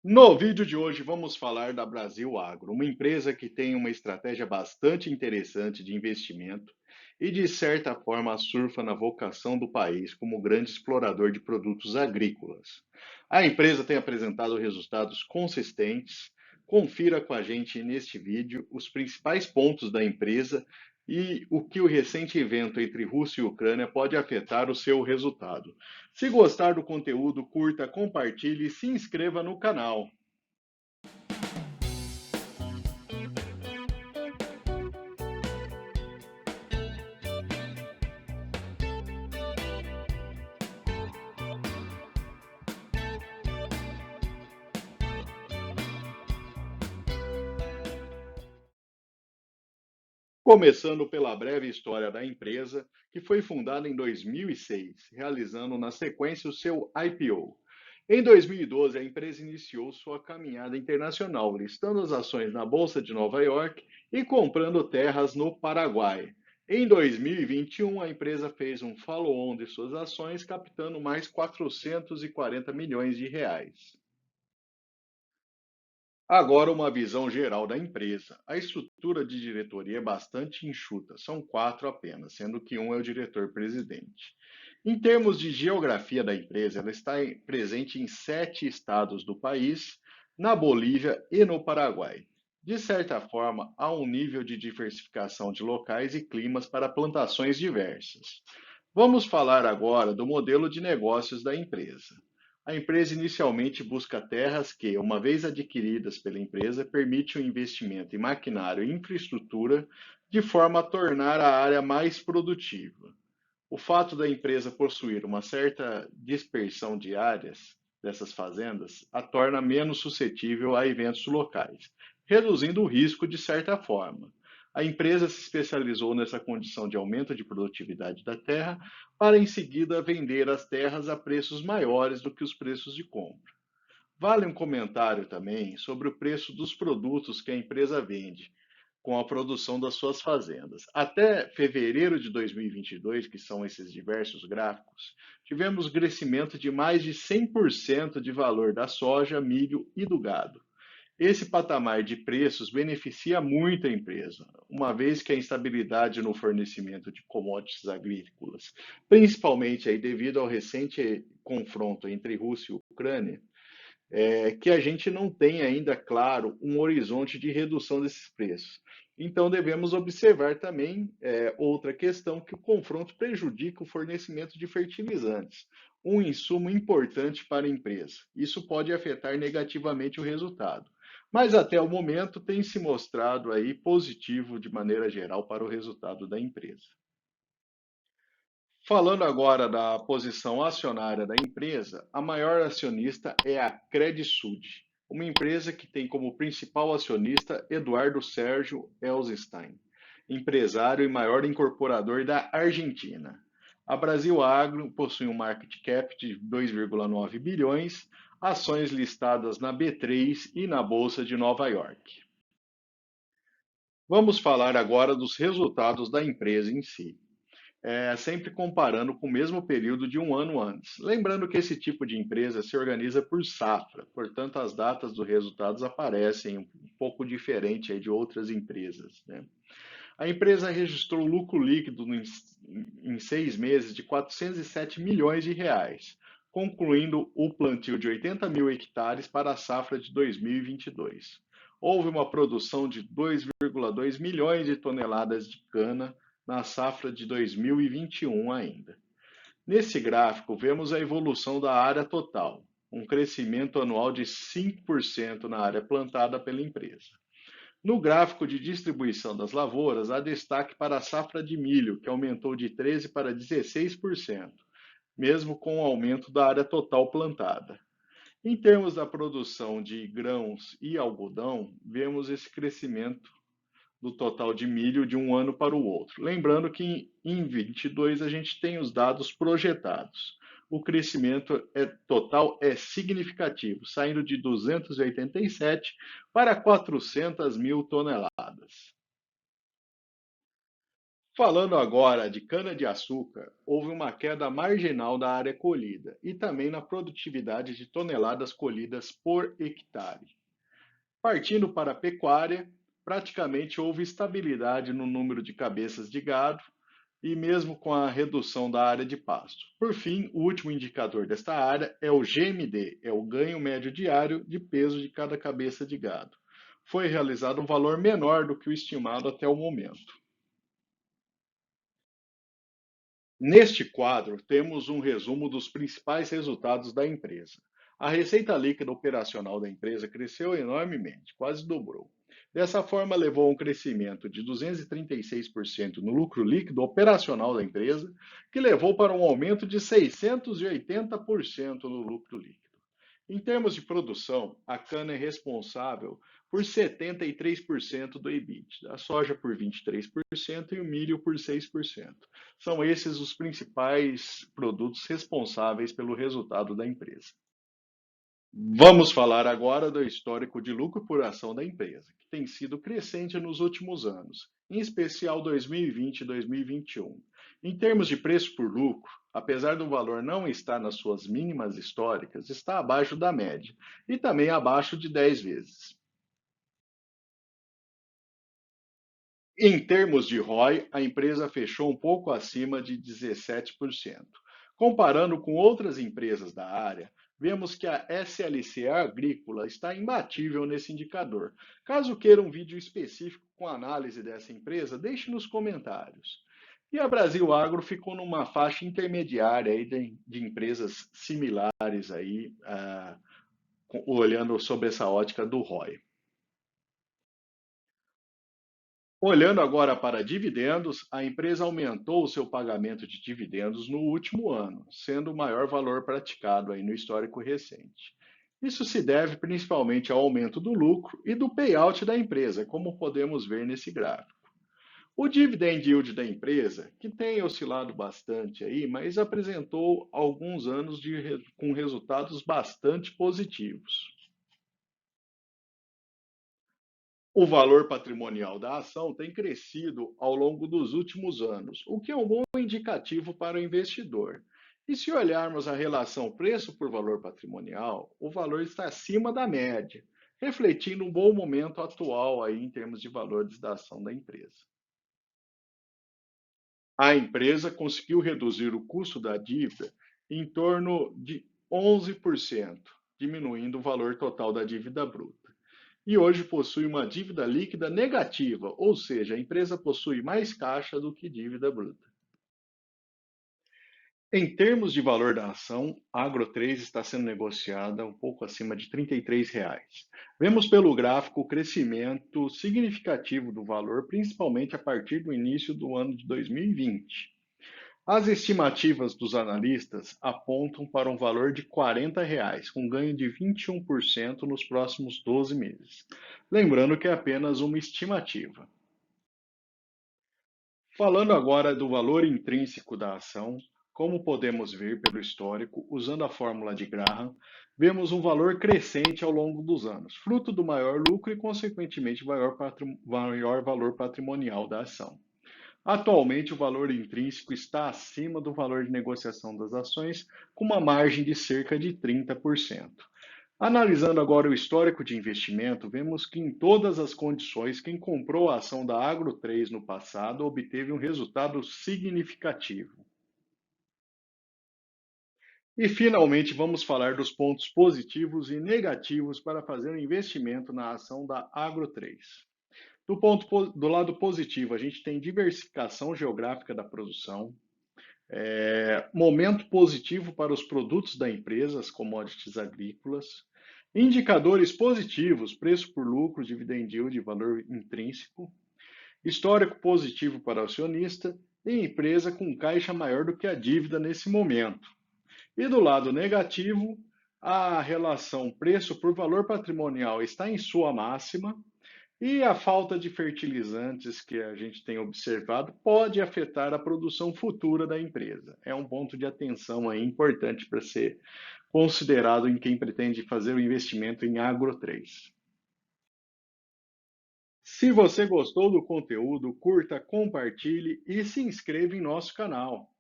No vídeo de hoje vamos falar da Brasil Agro, uma empresa que tem uma estratégia bastante interessante de investimento e, de certa forma, surfa na vocação do país como grande explorador de produtos agrícolas. A empresa tem apresentado resultados consistentes. Confira com a gente neste vídeo os principais pontos da empresa e o que o recente evento entre Rússia e Ucrânia pode afetar o seu resultado. Se gostar do conteúdo, curta, compartilhe e se inscreva no canal. Começando pela breve história da empresa, que foi fundada em 2006, realizando na sequência o seu IPO. Em 2012, a empresa iniciou sua caminhada internacional, listando as ações na Bolsa de Nova York e comprando terras no Paraguai. Em 2021, a empresa fez um follow-on de suas ações, captando mais 440 milhões de reais. Agora, uma visão geral da empresa. A estrutura de diretoria é bastante enxuta, são quatro apenas, sendo que um é o diretor-presidente. Em termos de geografia da empresa, ela está presente em 7 estados do país, na Bolívia e no Paraguai. De certa forma, há um nível de diversificação de locais e climas para plantações diversas. Vamos falar agora do modelo de negócios da empresa. A empresa inicialmente busca terras que, uma vez adquiridas pela empresa, permite o investimento em maquinário e infraestrutura de forma a tornar a área mais produtiva. O fato da empresa possuir uma certa dispersão de áreas dessas fazendas a torna menos suscetível a eventos locais, reduzindo o risco de certa forma. A empresa se especializou nessa condição de aumento de produtividade da terra para em seguida vender as terras a preços maiores do que os preços de compra. Vale um comentário também sobre o preço dos produtos que a empresa vende com a produção das suas fazendas. Até fevereiro de 2022, que são esses diversos gráficos, tivemos crescimento de mais de 100% de valor da soja, milho e do gado. Esse patamar de preços beneficia muito a empresa, uma vez que a instabilidade no fornecimento de commodities agrícolas, principalmente aí devido ao recente confronto entre Rússia e Ucrânia, que a gente não tem ainda, claro, um horizonte de redução desses preços. Então, devemos observar também outra questão, que o confronto prejudica o fornecimento de fertilizantes, um insumo importante para a empresa. Isso pode afetar negativamente o resultado. Mas até o momento tem se mostrado aí positivo de maneira geral para o resultado da empresa. Falando agora da posição acionária da empresa, a maior acionista é a Credisud, uma empresa que tem como principal acionista Eduardo Sérgio Elsenstein, empresário e maior incorporador da Argentina. A Brasil Agro possui um market cap de 2,9 bilhões, ações listadas na B3 e na Bolsa de Nova York. Vamos falar agora dos resultados da empresa em si, sempre comparando com o mesmo período de um ano antes. Lembrando que esse tipo de empresa se organiza por safra, portanto, as datas dos resultados aparecem um pouco diferente aí de outras empresas, né? A empresa registrou lucro líquido em 6 meses de 407 milhões de reais, concluindo o plantio de 80 mil hectares para a safra de 2022. Houve uma produção de 2,2 milhões de toneladas de cana na safra de 2021 ainda. Nesse gráfico, vemos a evolução da área total, um crescimento anual de 5% na área plantada pela empresa. No gráfico de distribuição das lavouras, há destaque para a safra de milho, que aumentou de 13% para 16%, mesmo com o aumento da área total plantada. Em termos da produção de grãos e algodão, vemos esse crescimento do total de milho de um ano para o outro. Lembrando que em 22 a gente tem os dados projetados. O crescimento total é significativo, saindo de 287 para 400 mil toneladas. Falando agora de cana-de-açúcar, houve uma queda marginal da área colhida e também na produtividade de toneladas colhidas por hectare. Partindo para a pecuária, praticamente houve estabilidade no número de cabeças de gado e mesmo com a redução da área de pasto. Por fim, o último indicador desta área é o GMD, é o ganho médio diário de peso de cada cabeça de gado. Foi realizado um valor menor do que o estimado até o momento. Neste quadro, temos um resumo dos principais resultados da empresa. A receita líquida operacional da empresa cresceu enormemente, quase dobrou. Dessa forma, levou a um crescimento de 236% no lucro líquido operacional da empresa, que levou para um aumento de 680% no lucro líquido. Em termos de produção, a cana é responsável por 73% do EBITDA, a soja por 23% e o milho por 6%. São esses os principais produtos responsáveis pelo resultado da empresa. Vamos falar agora do histórico de lucro por ação da empresa, que tem sido crescente nos últimos anos, em especial 2020 e 2021. Em termos de preço por lucro, apesar do valor não estar nas suas mínimas históricas, está abaixo da média e também abaixo de 10 vezes. Em termos de ROI, a empresa fechou um pouco acima de 17%. Comparando com outras empresas da área, vemos que a SLC Agrícola está imbatível nesse indicador. Caso queira um vídeo específico com análise dessa empresa, deixe nos comentários. E a Brasil Agro ficou numa faixa intermediária aí de empresas similares aí, olhando sobre essa ótica do ROI. Olhando agora para dividendos, a empresa aumentou o seu pagamento de dividendos no último ano, sendo o maior valor praticado aí no histórico recente. Isso se deve principalmente ao aumento do lucro e do payout da empresa, como podemos ver nesse gráfico. O dividend yield da empresa, que tem oscilado bastante aí, mas apresentou alguns anos com resultados bastante positivos. O valor patrimonial da ação tem crescido ao longo dos últimos anos, o que é um bom indicativo para o investidor. E se olharmos a relação preço por valor patrimonial, o valor está acima da média, refletindo um bom momento atual aí em termos de valores da ação da empresa. A empresa conseguiu reduzir o custo da dívida em torno de 11%, diminuindo o valor total da dívida bruta. E hoje possui uma dívida líquida negativa, ou seja, a empresa possui mais caixa do que dívida bruta. Em termos de valor da ação, a Agro3 está sendo negociada um pouco acima de R$ 33. Vemos pelo gráfico o crescimento significativo do valor, principalmente a partir do início do ano de 2020. As estimativas dos analistas apontam para um valor de R$ 40, com ganho de 21% nos próximos 12 meses. Lembrando que é apenas uma estimativa. Falando agora do valor intrínseco da ação, como podemos ver pelo histórico, usando a fórmula de Graham, vemos um valor crescente ao longo dos anos, fruto do maior lucro e, consequentemente, maior valor patrimonial da ação. Atualmente, o valor intrínseco está acima do valor de negociação das ações, com uma margem de cerca de 30%. Analisando agora o histórico de investimento, vemos que em todas as condições, quem comprou a ação da Agro3 no passado obteve um resultado significativo. E finalmente vamos falar dos pontos positivos e negativos para fazer um investimento na ação da Agro3. Do lado positivo, a gente tem diversificação geográfica da produção, momento positivo para os produtos da empresa, as commodities agrícolas, indicadores positivos, preço por lucro, dividend yield e valor intrínseco, histórico positivo para o acionista e empresa com caixa maior do que a dívida nesse momento. E do lado negativo, a relação preço por valor patrimonial está em sua máxima, e a falta de fertilizantes que a gente tem observado pode afetar a produção futura da empresa. É um ponto de atenção aí importante para ser considerado em quem pretende fazer o investimento em Agro3. Se você gostou do conteúdo, curta, compartilhe e se inscreva em nosso canal.